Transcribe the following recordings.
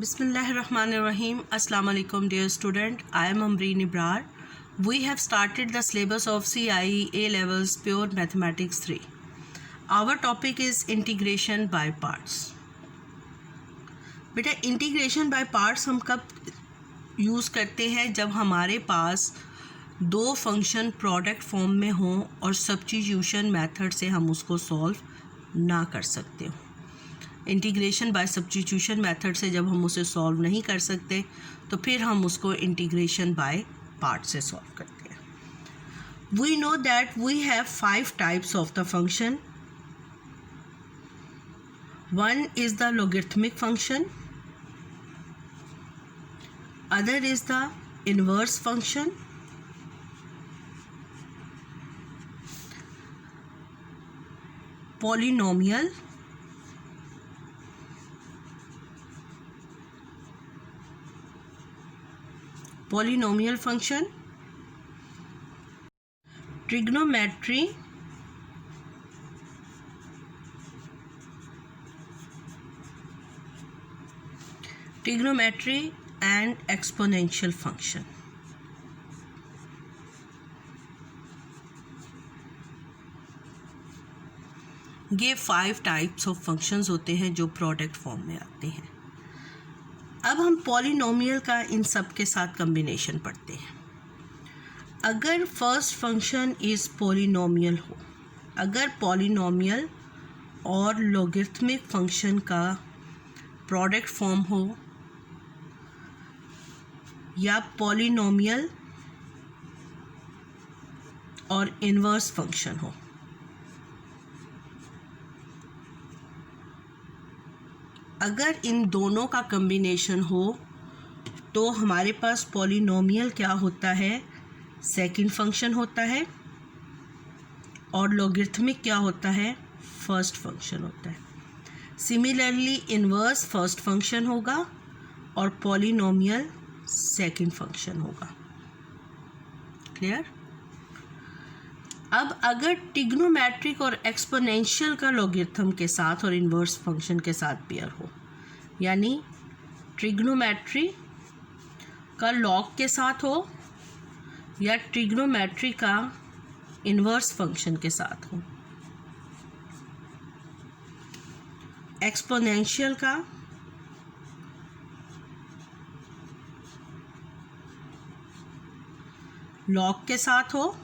Bismillahirrahmanirrahim. Assalamu alaikum dear student. I am Amreen Ibrar. We have started the syllabus of CIE A levels pure mathematics 3. Our topic is integration by parts. बेटा integration by parts हम कब use करते हैं? जब हमारे पास दो function product form में हों और सब्स्टिट्यूशन मेथड से हम उसको सॉल्व ना कर सकते हो। इंटीग्रेशन बाय सब्स्टिट्यूशन मेथड से जब हम उसे सॉल्व नहीं कर सकते तो फिर हम उसको इंटीग्रेशन बाय पार्ट से सॉल्व करते हैं। We know that we have 5 types of the function. One is the logarithmic function, other is the inverse function, polynomial, function, trigonometry, and exponential function। ये 5 टाइप्स ऑफ फंक्शंस होते हैं जो product form में आते हैं। अब हम पॉलिनोमियल का इन सब के साथ कम्बिनेशन पढ़ते हैं। अगर फर्स्ट फंक्शन इज़ पॉलिनोमियल हो, अगर पॉलिनोमियल और लॉगरिथमिक फंक्शन का प्रोडक्ट फॉर्म हो या पॉलिनोमियल और इन्वर्स फंक्शन हो, अगर इन दोनों का कम्बिनेशन हो तो हमारे पास पॉलिनोमियल क्या होता है? सेकंड फंक्शन होता है, और लॉगरिथमिक क्या होता है? फर्स्ट फंक्शन होता है। सिमिलरली इन्वर्स फर्स्ट फंक्शन होगा और पॉलिनोमियल सेकंड फंक्शन होगा। क्लियर? अब अगर ट्रिग्नोमेट्रिक और एक्सपोनेंशियल का लॉगरिथम के साथ और इन्वर्स फंक्शन के साथ पेयर हो, यानी ट्रिग्नोमेट्री का लॉग के साथ हो या ट्रिग्नोमेट्री का इन्वर्स फंक्शन के साथ हो, एक्सपोनेंशियल का लॉग के साथ हो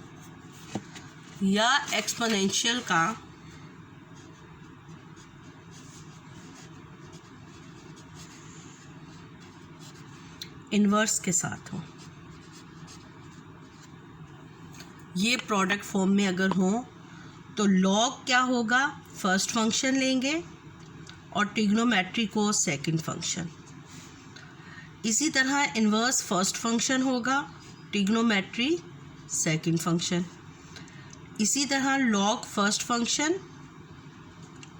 या एक्सपोनेंशियल का इन्वर्स के साथ हो, ये प्रोडक्ट फॉर्म में अगर हो तो लॉग क्या होगा? फर्स्ट फंक्शन लेंगे और ट्रिग्नोमेट्री को सेकंड फंक्शन। इसी तरह इन्वर्स फर्स्ट फंक्शन होगा, ट्रिग्नोमेट्री सेकंड फंक्शन। इसी तरह log first function,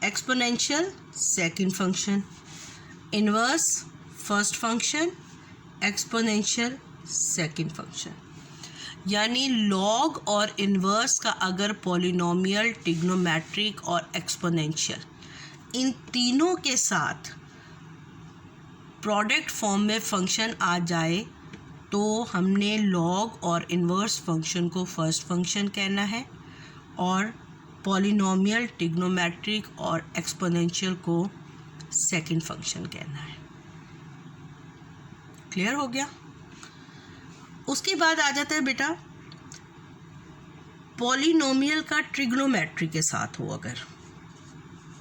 exponential second function, inverse first function, exponential second function. यानी लॉग और इन्वर्स का अगर पॉलिनोमियल, ट्रिग्नोमेट्रिक और एक्सपोनेंशियल इन तीनों के साथ प्रोडक्ट फॉर्म में फंक्शन आ जाए तो हमने लॉग और इन्वर्स फंक्शन को फर्स्ट फंक्शन कहना है और पॉलिनोमियल, ट्रिग्नोमेट्रिक और एक्सपोनेंशियल को सेकंड फंक्शन कहना है। क्लियर हो गया? उसके बाद आ जाता है बेटा पॉलिनोमियल का ट्रिग्नोमेट्री के साथ हो, अगर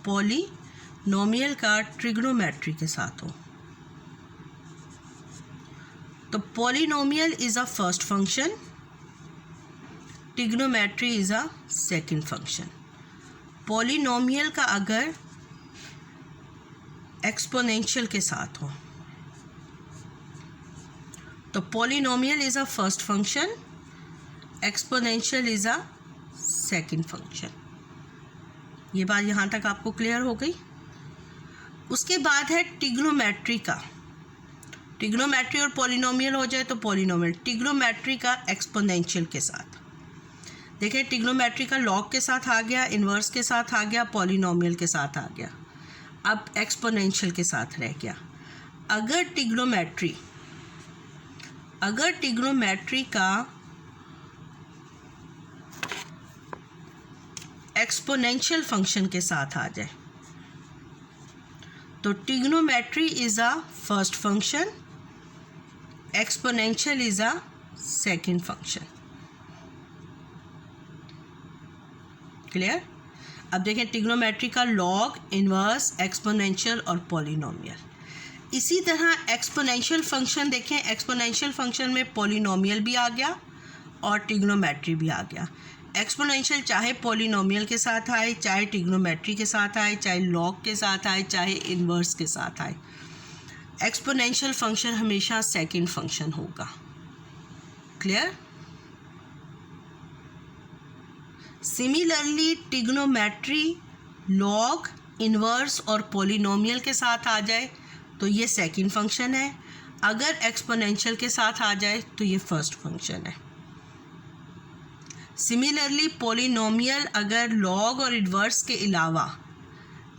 पॉलिनोमियल का ट्रिग्नोमेट्री के साथ हो तो polynomial is a first function, trigonometry is a second function. Polynomial का अगर एक्सपोनेंशियल के साथ हो तो polynomial is a first function, exponential is a second function. ये बात यहाँ तक आपको क्लियर हो गई? उसके बाद है ट्रिग्नोमेट्री का। ट्रिग्नोमेट्री और पॉलिनोमियल हो जाए तो पॉलिनोमियल, ट्रिग्नोमेट्री का एक्सपोनेंशियल के साथ। देखिए ट्रिग्नोमेट्री का लॉग के साथ आ गया, इन्वर्स के साथ आ गया, पॉलिनोमियल के साथ आ गया, अब एक्सपोनेंशियल के साथ रह गया। अगर ट्रिग्नोमेट्री का एक्सपोनेंशियल फंक्शन के साथ आ जाए तो trigonometry is a first function, exponential is a second function. Clear? अब देखें ट्रिग्नोमेट्री का लॉग, इन्वर्स, एक्सपोनेंशियल और पॉलिनोमियल। इसी तरह एक्सपोनेंशियल फंक्शन देखें, एक्सपोनेंशियल फंक्शन में पॉलिनोमियल भी आ गया और ट्रिग्नोमेट्री भी आ गया। एक्सपोनेंशियल चाहे पॉलिनोमियल के साथ आए, चाहे ट्रिग्नोमेट्री के साथ आए, चाहे लॉग के साथ आए, चाहे इन्वर्स के साथ आए, एक्सपोनेंशियल फंक्शन हमेशा सेकंड फंक्शन होगा। Clear? Similarly trigonometry log, inverse और पॉलिनोमियल के साथ आ जाए तो ये सेकंड फंक्शन है। अगर एक्सपोनेंशियल के साथ आ जाए तो ये फर्स्ट फंक्शन है। सिमिलरली पॉलिनोमियल अगर लॉग और इन्वर्स के अलावा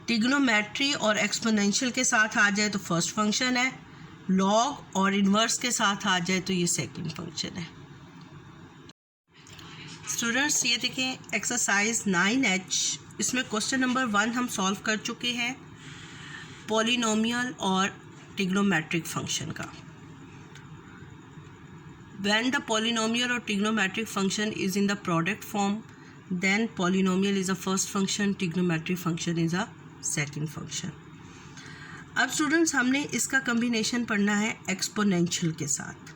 ट्रिग्नोमेट्री और एक्सपोनेंशियल के साथ आ जाए तो फर्स्ट फंक्शन है, लॉग और इन्वर्स के साथ आ जाए तो ये सेकंड फंक्शन है। स्टूडेंट्स ये देखें एक्सरसाइज 9H, इसमें क्वेश्चन नंबर 1 हम सॉल्व कर चुके हैं पॉलिनोमियल और ट्रिग्नोमेट्रिक फंक्शन का। When the polynomial or trigonometric function is in the product form, then polynomial is a first function, trigonometric function is a second function. अब students हमने इसका कम्बिनेशन पढ़ना है एक्सपोनेंशियल के साथ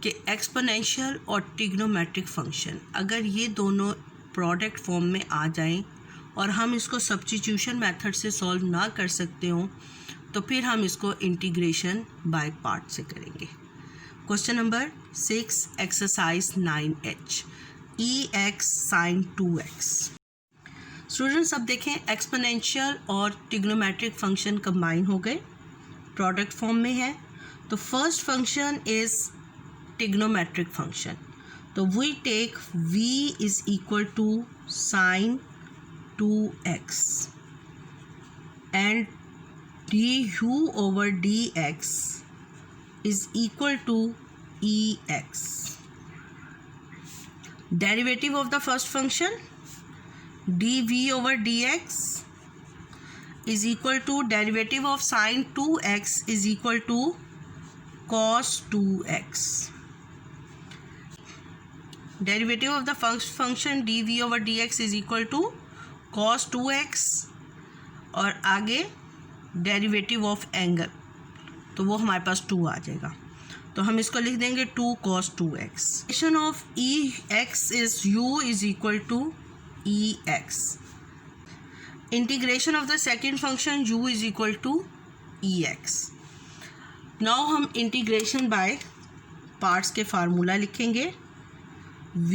कि एक्सपोनेंशियल और ट्रिग्नोमेट्रिक फंक्शन अगर ये दोनों प्रोडक्ट फॉर्म में आ जाएं और हम इसको सब्स्टिट्यूशन मेथड से सॉल्व ना कर सकते हों तो फिर हम इसको इंटीग्रेशन बाय पार्ट से करेंगे। Question number 6 exercise 9H, EX sin 2x। Students अब देखें एक्सपोनेंशियल और ट्रिग्नोमेट्रिक फंक्शन कंबाइन हो गए, प्रोडक्ट फॉर्म में है। तो first function is trigonometric function, तो we take v is equal to sine 2x and du over dx is equal to EX. Derivative of the first function dv over dx is equal to derivative of sin 2x is equal to cos 2x. Derivative of the first function dv over dx is equal to cos 2x और आगे derivative of angle तो वो हमारे पास 2 आ जाएगा, तो हम इसको लिख देंगे 2 cos 2x। Equation of EX is u is equal to EX। Integration of the second function u is equal to EX। Now हम इंटीग्रेशन बाय पार्ट्स के फार्मूला लिखेंगे, v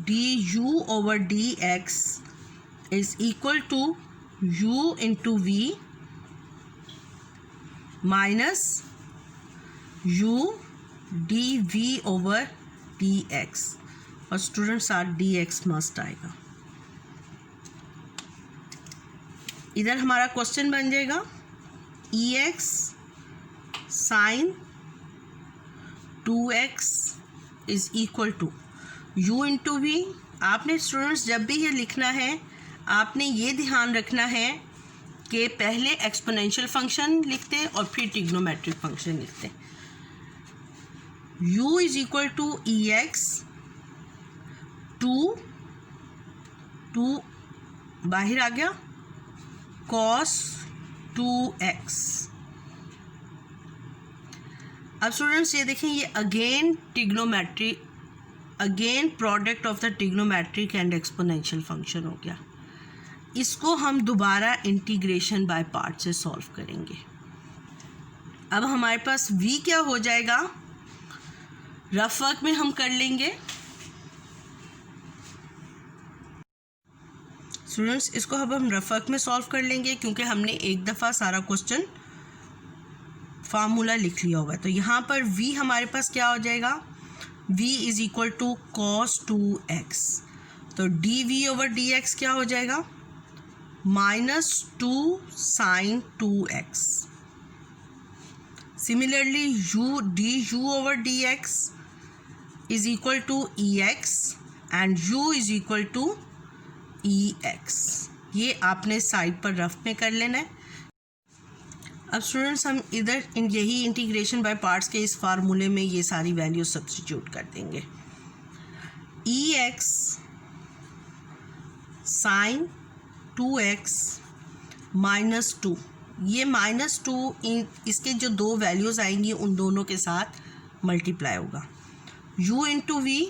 du over dx is equal to u into v minus u dv over dx और students are dx must आएगा। इधर हमारा question बन जाएगा EX sine 2x is equal to u into v. आपने students जब भी ये लिखना है आपने ये ध्यान रखना है कि पहले एक्सपोनेंशियल फंक्शन लिखते हैं और फिर ट्रिग्नोमेट्रिक फंक्शन लिखते हैं। u is equal to EX 2 बाहर आ गया cos 2x। अब स्टूडेंट्स ये देखें ये again trigonometry, again product of the trigonometric and exponential function हो गया। इसको हम दोबारा इंटीग्रेशन बाय पार्ट से सॉल्व करेंगे। अब हमारे पास v क्या हो जाएगा, रफ वर्क में हम कर लेंगे। स्टूडेंट्स इसको अब हम रफ वर्क में सॉल्व कर लेंगे क्योंकि हमने एक दफ़ा सारा क्वेश्चन फार्मूला लिख लिया हुआ है। तो यहाँ पर v हमारे पास क्या हो जाएगा, v is equal to cos 2x। तो dv ओवर dx क्या हो जाएगा, -2 sin 2x। Similarly, du over dx is equal to ex and u is equal to ex. ये आपने साइड पर रफ में कर लेना है. अब स्टूडेंट्स हम इधर यही इंटीग्रेशन बाय पार्ट्स के इस फार्मूले में ये सारी वैल्यू सब्स्टिट्यूट कर देंगे. ex साइन 2x माइनस 2, ये माइनस 2 इसके जो दो वैल्यूज़ आएंगी उन दोनों के साथ मल्टीप्लाई होगा. u into v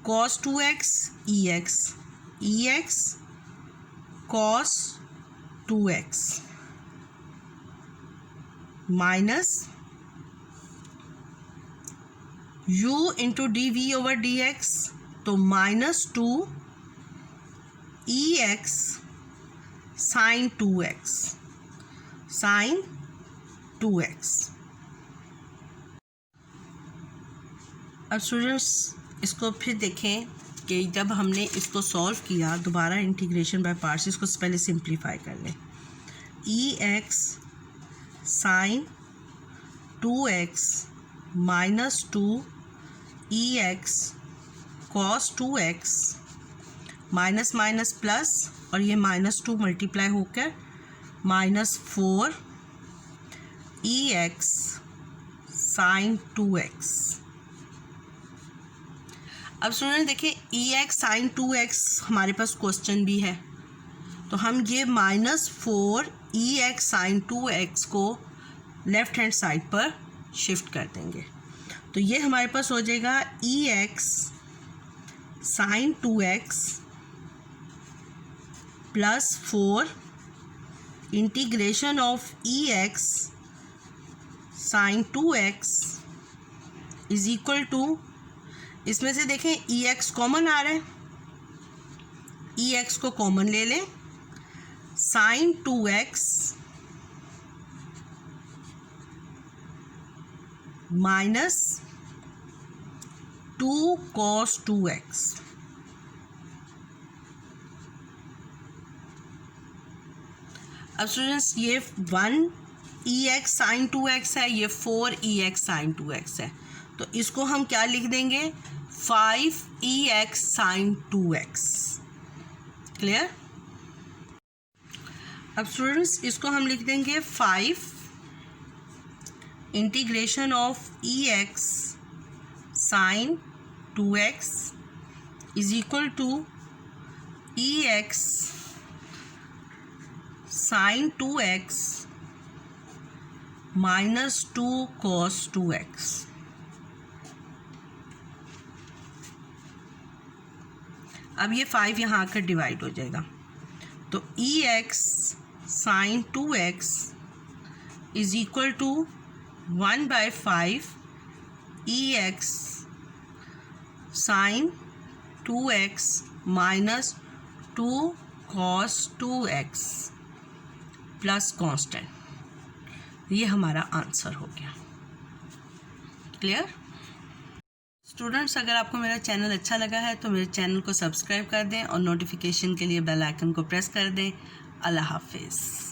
cos 2x ex cos 2x minus u into d v over d x, तो माइनस 2 ex साइन 2x. अब स्टूडेंट्स इसको फिर देखें कि जब हमने इसको सॉल्व किया, दोबारा इंटीग्रेशन बाय पार्ट्स, इसको पहले सिंप्लीफाई कर लें. ex sine 2x minus 2 ex cos 2x minus minus plus, और ये माइनस 2 मल्टीप्लाई होकर माइनस 4 ex साइन 2x. अब स्टूडेंट देखिए ex साइन 2x हमारे पास क्वेश्चन भी है, तो हम ये माइनस 4 ex साइन 2x को लेफ्ट हैंड साइड पर शिफ्ट कर देंगे. तो ये हमारे पास हो जाएगा ex sine 2x plus 4 integration of ex sine 2x is equal to, इसमें से देखें ex कॉमन आ रहा है, ex को कॉमन ले लें, sign 2x minus 2 cos 2x. अब स्टूडेंट्स ये 1 ex साइन 2x है, ये 4 ex साइन 2x है, तो इसको हम क्या लिख देंगे 5 ex साइन 2x. क्लियर? अब स्टूडेंट्स इसको हम लिख देंगे 5 integration of ex sine 2x is equal to ex sine 2x minus 2 cos 2x. अब ये 5 यहाँ आकर डिवाइड हो जाएगा, तो ex sine 2x is equal to 1/5 ex sine 2x minus 2 cos 2x plus constant. ये हमारा आंसर हो गया. क्लियर? स्टूडेंट्स अगर आपको मेरा चैनल अच्छा लगा है तो मेरे चैनल को सब्सक्राइब कर दें और नोटिफिकेशन के लिए बेल आइकन को प्रेस कर दें. अल्लाह हाफिज़.